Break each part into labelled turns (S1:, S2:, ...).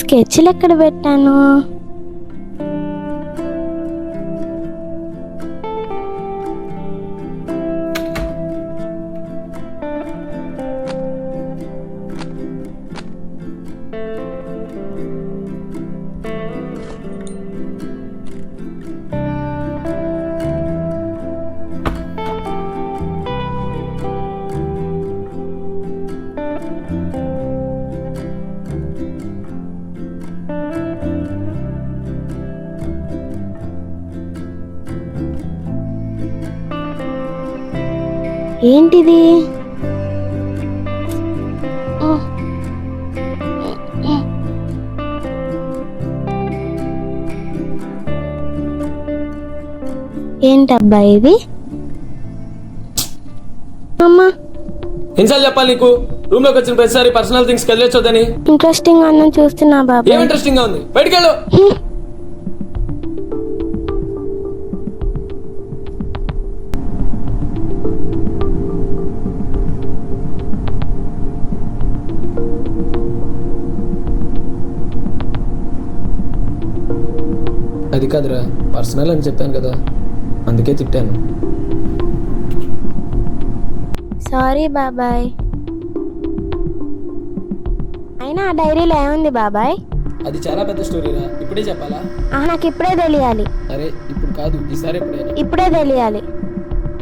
S1: స్కెచ్లు ఎక్కడ పెట్టాను? ఏంటిది? ఏంటబ్బా ఇది? అమ్మా,
S2: ఎన్నిసార్లు చెప్పాలి నీకు? రూమ్ లోకి వచ్చిన ప్రతిసారి పర్సనల్ థింగ్స్ కదిలేచొద్దని.
S1: ఇంట్రెస్టింగ్ అన్న చూస్తున్నా బాబా.
S2: ఏం ఇంట్రెస్టింగ్ గా ఉంది? బయటికి వెళ్ళు. అది కాదురా, పర్సనల్ అని చెప్పాను కదా, అందుకే తిట్టాను.
S1: సారీ బాబాయ్. అయినా ఆ డైరీలో ఏముంది బాబాయ్?
S2: అది చాలా పెద్ద స్టోరీరా, ఇప్పుడే చెప్పాలా?
S1: నాకు ఇప్పుడే తెలియాలి.
S2: అరే ఇప్పుడు కాదు, ఈసారి ఎప్పుడైనా.
S1: ఇప్పుడే తెలియాలి,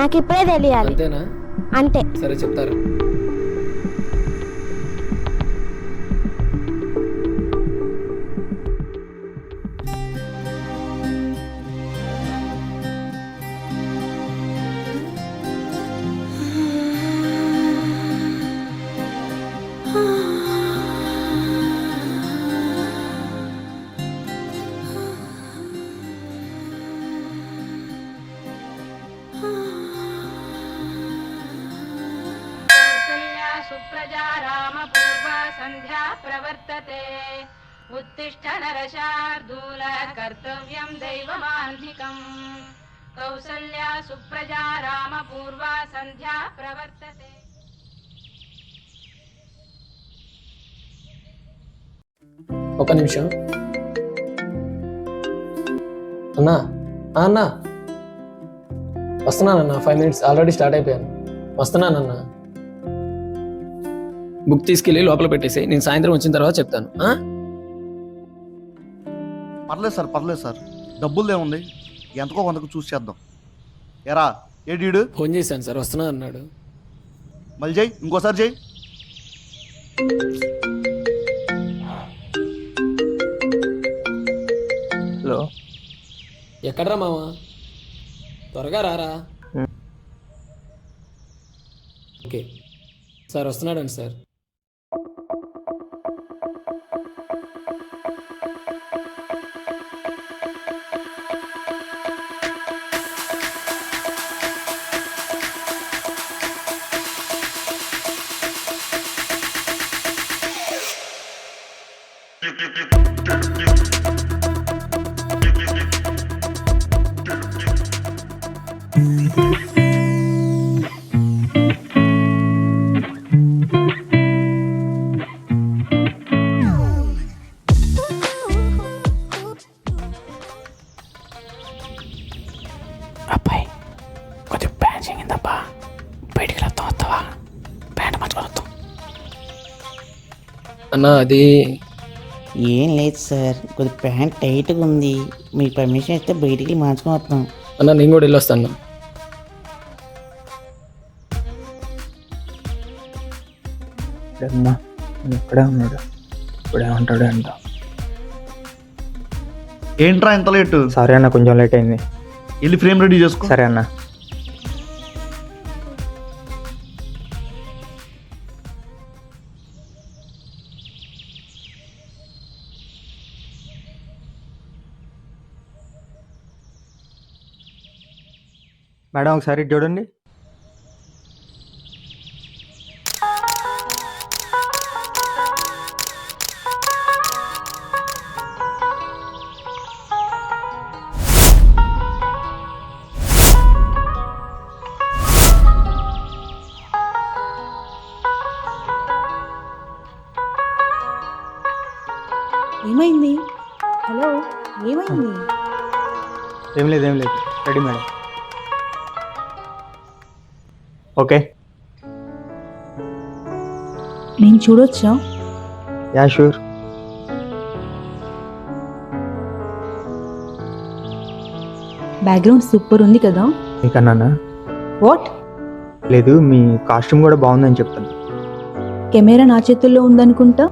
S1: నాకు ఇప్పుడే తెలియాలి.
S2: అంతేనా?
S1: అంతే.
S2: సరే చెప్తారు.
S3: सुप्रजा रामपूर्वा संध्या प्रवर्तते उत्तिष्ठ नरशार्दूल कर्तव्यं दैवमान्धिकम् कौसल्या सुप्रजा रामपूर्वा संध्या प्रवर्तते.
S2: ఒక నిమిషం అన్నా. అన్నా వస్తున్నానన్నా, 5 minutes ఆల్రెడీ స్టార్ట్ అయిపోయాను. వస్తున్నానన్నా. బుక్ తీసుకెళ్ళి లోపల పెట్టేసి నేను సాయంత్రం వచ్చిన తర్వాత చెప్తాను.
S4: పర్లేదు సార్ డబ్బులు ఏముంది, ఎంతకో కొంతకు చూసి చేద్దాం. ఎరా ఏడీడు?
S2: ఫోన్ చేశాను సార్, వస్తున్నా అన్నాడు.
S4: మళ్ళీ చేయి, ఇంకోసారి చేయి.
S5: హలో,
S2: ఎక్కడరా మామ? త్వరగా రారా. ఓకే సార్, వస్తున్నాడండి సార్.
S6: అబ్బాయి కొద్దిగా ప్యాంట్ చెంగిందబ్బా, బయటికి వెళ్తా వస్తావా? ప్యాంట్ మంచుకొని వస్తాం.
S2: అన్నా అది
S7: ఏం లేదు సార్, కొద్ది ప్యాంట్ టైట్గా ఉంది, మీకు పర్మిషన్ ఇస్తే బయటికి మార్చుకొని వస్తాం.
S2: అన్నా నేను కూడా వెళ్ళొస్తాను.
S5: అమ్మా ఇక్కడే ఉన్నాడు, ఇప్పుడే ఉంటాడు ఎంత.
S4: ఏంట్రా ఇంత లేటు?
S5: సరే అన్న, కొంచెం లేట్ అయింది.
S4: వెళ్ళి ఫ్రేమ్ రెడీ చేసుకో.
S5: సరే అన్న. మేడం ఒకసారి ఇటు చూడండి.
S8: ఏమైంది? హలో, ఏమైంది?
S5: ఏం లేదు రెడీ మేడం. ఓకే.
S8: నేను చూడొచ్చా?
S5: Yeah sure.
S8: బ్యాక్గ్రౌండ్ సూపర్ ఉంది కదా.
S5: మీకన్నానా?
S8: వాట్?
S5: లేదు, మీ కాస్ట్యూమ్ కూడా బాగుందని చెప్తాను.
S8: కెమెరా నా చేతుల్లో ఉందనుకుంటా.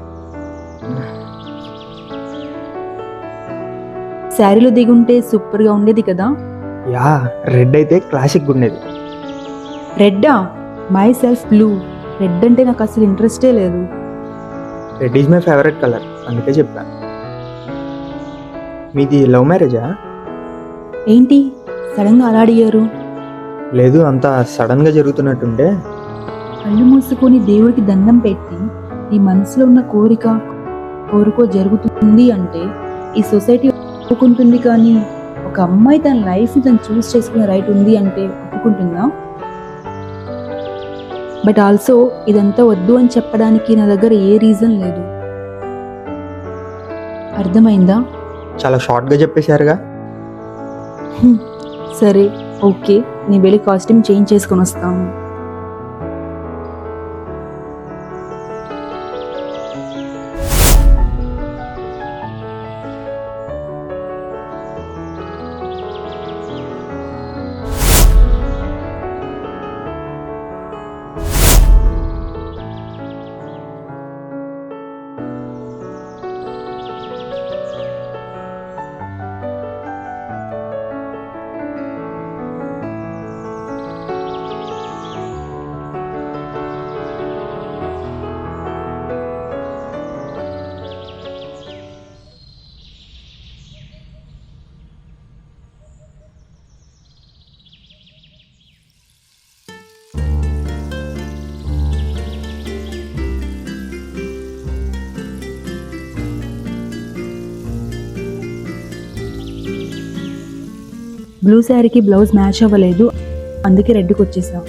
S8: శారీలో దిగుంటే సూపర్గా ఉండేది కదా.
S5: యా, రెడ్ అయితే క్లాసిక్ ఉండేది.
S8: రెడ్డా? Myself blue. రెడ్ అంటే నాకు అసలు ఇంట్రెస్టే లేదు.
S5: Red is my favourite colour, అందుకే చెప్పాను. మీది లవ్ మ్యారేజా?
S8: ఏంటి సడన్గా అలా అడిగారు?
S5: లేదు, అంతా సడన్గా జరుగుతున్నట్టుంటే.
S8: కళ్ళు మూసుకొని దేవుడికి దండం పెట్టి నీ మనసులో ఉన్న కోరికో జరుగుతుంది అంటే ఈ సొసైటీ ఒప్పుకుంటుంది. కానీ ఒక అమ్మాయి తన లైఫ్ తను చూస్ చేసుకునే రైట్ ఉంది అంటే ఒప్పుకుంటుందా? బట్ ఆల్సో ఇదంతా వద్దు అని చెప్పడానికి నా దగ్గర ఏ రీజన్ లేదు. అర్థమైందా?
S5: చాలా షార్ట్గా చెప్పేశారుగా.
S8: సరే, ఓకే, నేను వెళ్ళి కాస్ట్యూమ్ చేంజ్ చేసుకొని వస్తాను. బ్లూ శారీకి బ్లౌజ్ మ్యాచ్ అవ్వలేదు, అందుకే రెడ్కి వచ్చేసాం.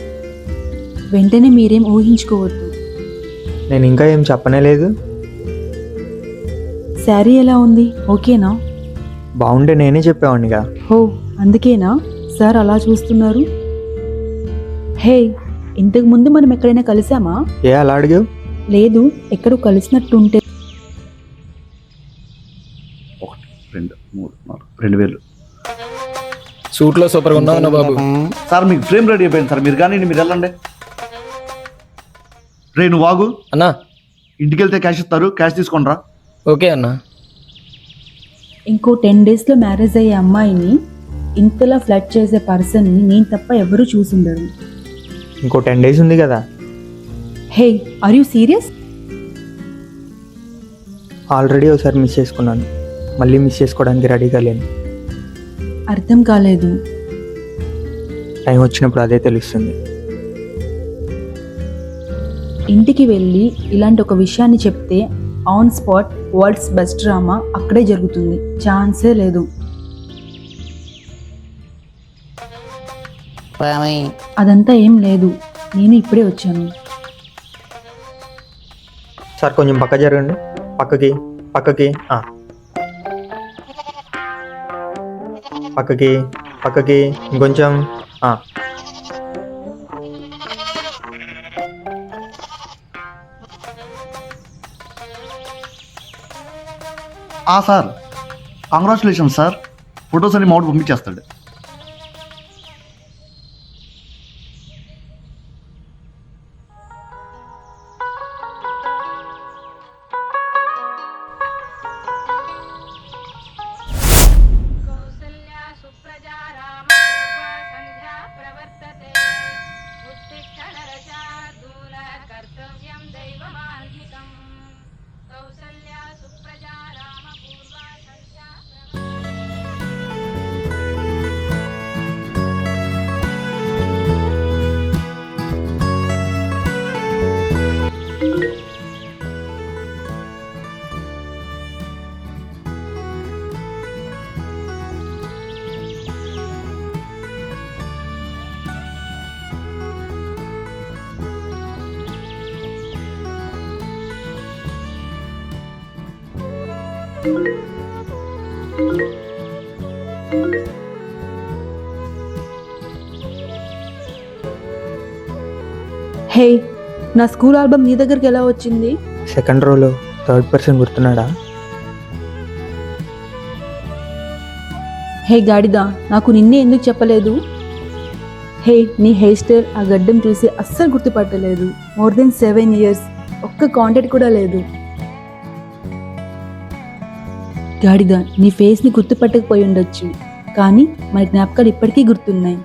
S8: వెంటనే మీరేం ఊహించుకోవద్దు.
S5: నేను ఇంకా ఏం చెప్పనే లేదు.
S8: శారీ ఎలా ఉంది? ఓకేనా?
S5: బాగుంటే నేనే చెప్పేవాడినిగా.
S8: హో, అందుకేనా సార్ అలా చూస్తున్నారు? హే, ఇంతకు ముందు మనం ఎక్కడైనా కలిసామా?
S5: ఏ అలా అడిగావు?
S8: లేదు, ఎక్కడో కలిసినట్టుంటే.
S4: 1 2 3 4 2000.
S2: సూట్లో సూపర్గా ఉన్నావు బాబు.
S4: సార్ మీకు ఫ్రేమ్ రెడీ అయిపోయింది సార్, మీరు కానీ మీరు వెళ్ళండి. రే నువ్వు వాగు
S2: అన్నా.
S4: ఇంటికి వెళ్తే క్యాష్ ఇస్తారు, క్యాష్ తీసుకొని రా.
S2: ఓకే అన్నా.
S8: ఇంకో 10 డేస్లో మ్యారేజ్ అయ్యే అమ్మాయిని ఇంతలా ఫ్లడ్ చేసే పర్సన్ని నేను తప్ప ఎవరూ చూసుండరు.
S5: ఇంకో 10 డేస్ ఉంది కదా.
S8: హే, ఆర్ యూ సీరియస్?
S5: ఆల్రెడీ ఒకసారి మిస్ చేసుకున్నాను, మళ్ళీ మిస్ చేసుకోవడానికి రెడీగా లేను.
S8: అర్థం కాలేదు.
S5: టైం వచ్చినప్పుడు అదే తెలుస్తుంది.
S8: ఇంటికి వెళ్ళి ఇలాంటి ఒక విషయాన్ని చెప్తే on spot world's best drama అక్కడే జరుగుతుంది. ఛాన్సే లేదు. అదంతా ఏం లేదు, నేను ఇప్పుడే వచ్చాను.
S5: సార్ కొంచెం పక్క జరగండి. పక్కకి పక్కకి పక్కకి పక్కకి ఇంకొంచెం.
S4: సార్ కంగ్రాచులేషన్ సార్, ఫొటోస్ అని మౌట్ పంపించేస్తాడు.
S3: కౌసల్యా సుప్రజా రామ పూర్వా సంధ్యా ప్రవర్తతే. ఉత్తిష్ట నరశార్దూల కర్తవ్యం దైవమాన్ధికం. కౌసల్యా సుప్రజా రామ పూర్వా సంధ్యా ప్రవర్తతే.
S8: హే, నా స్కూల్ ఆల్బమ్ నీ దగ్గరికి ఎలా వచ్చింది?
S5: సెకండ్ రోలో థర్డ్ పర్సన్ గుర్తున్నాడా?
S8: హే గాడిదా, నాకు నిన్నే ఎందుకు చెప్పలేదు? హే, నీ హెయిర్ స్టైల్, ఆ గడ్డం చూసి అస్సలు గుర్తుపట్టలేదు. మోర్ దెన్ 7 years, ఒక్క కాంటాక్ట్ కూడా లేదు. గాడిదా, నీ ఫేస్ని గుర్తుపట్టకపోయి ఉండొచ్చు, కానీ మన జ్ఞాపకాలు ఇప్పటికీ గుర్తున్నాయి.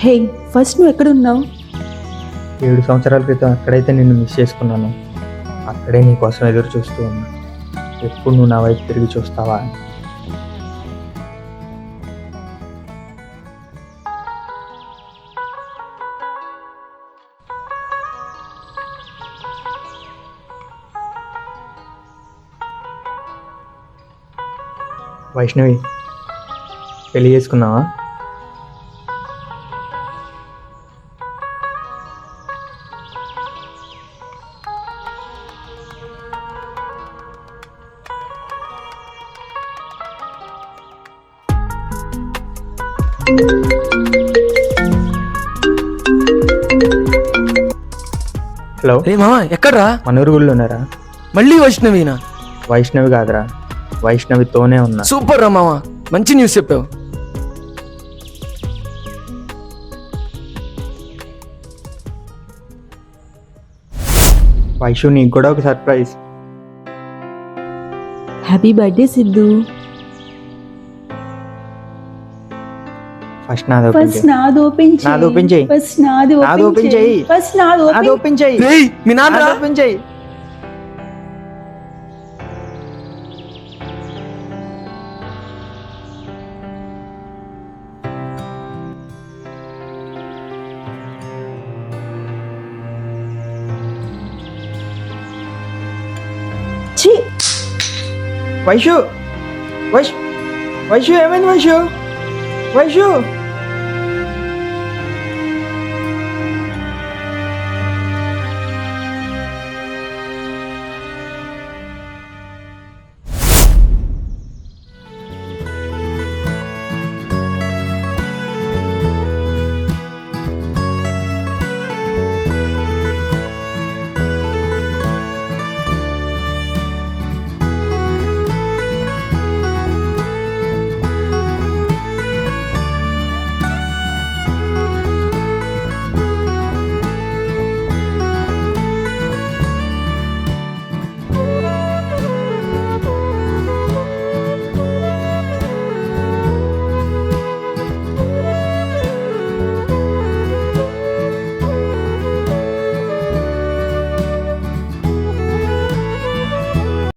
S8: హే, ఫస్ట్ నువ్వు ఎక్కడున్నావు?
S5: 7 సంవత్సరాల క్రితం ఎక్కడైతే నిన్ను మిస్ చేసుకున్నాను అక్కడే నీ కోసం ఎదురు చూస్తూ ఉన్నా. ఎప్పుడు నువ్వు నా వైపు తిరిగి చూస్తావా అని. వైష్ణవి, పెళ్ళి చేసుకున్నావా? హలో,
S9: రే మామ ఎక్కడ్రా?
S5: మనూరు గుళ్ళు ఉన్నారా?
S9: మళ్ళీ వైష్ణవినా?
S5: వైష్ణవి కాదురా, వైష్ణవితోనే ఉన్నా.
S9: సూపర్ రా మామ, మంచి న్యూస్ చెప్పావు.
S5: వైషు, నీకు కూడా ఒక surprise.
S8: Happy birthday Siddhu.
S5: First నాది ఓపెన్
S8: ఫస్ట్
S5: చేయి.
S8: నాది ఓపెన్ చేయి.
S5: నాది ఓపెన్ చేయి.
S8: ఫస్ట్ నాది
S5: నాది
S8: ఓపెన్
S5: ఓపెన్
S8: చేయి.
S5: చేయి.
S8: ఫస్ట్ నాది
S5: నాది
S8: ఓపెన్
S5: ఓపెన్ చేయి.
S9: రేయ్ మీ నాన్న
S5: నాది ఓపెన్ చేయి.
S8: ఛీ,
S5: వైషు, వైషు, వైషు ఏమైంది? వైషు, వైషు.